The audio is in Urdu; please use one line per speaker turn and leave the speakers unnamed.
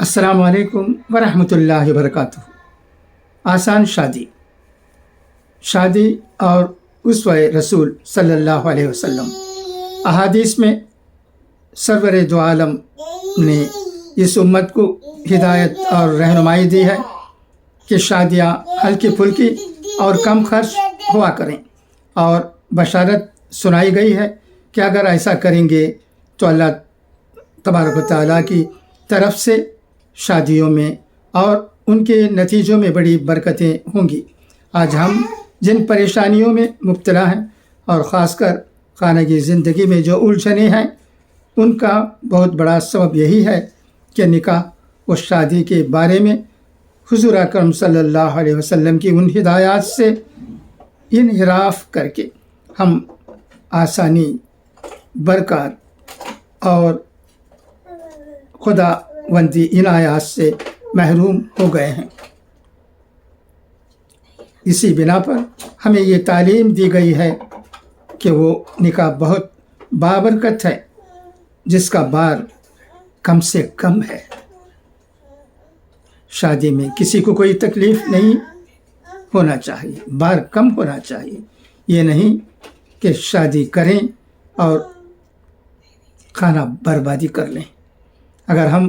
السلام علیکم ورحمۃ اللہ وبرکاتہ۔ آسان شادی اور اسوہ رسول صلی اللہ علیہ وسلم۔ احادیث میں سرور دو عالم نے اس امت کو ہدایت اور رہنمائی دی ہے کہ شادیاں ہلکی پھلکی اور کم خرچ ہوا کریں، اور بشارت سنائی گئی ہے کہ اگر ایسا کریں گے تو اللہ تبارک و تعالیٰ کی طرف سے شادیوں میں اور ان کے نتیجوں میں بڑی برکتیں ہوں گی۔ آج ہم جن پریشانیوں میں مبتلا ہیں اور خاص کر خانگی زندگی میں جو الجھنیں ہیں، ان کا بہت بڑا سبب یہی ہے کہ نکاح و شادی کے بارے میں حضور اکرم صلی اللہ علیہ وسلم کی ان ہدایات سے انحراف کر کے ہم آسانی، برکات اور خداوندی عنایات سے محروم ہو گئے ہیں۔ اسی بنا پر ہمیں یہ تعلیم دی گئی ہے کہ وہ نکاح بہت بابرکت ہے جس کا بار کم سے کم ہے۔ شادی میں کسی کو کوئی تکلیف نہیں ہونا چاہیے، بار کم ہونا چاہیے۔ یہ نہیں کہ شادی کریں اور کھانا بربادی کر لیں۔ اگر ہم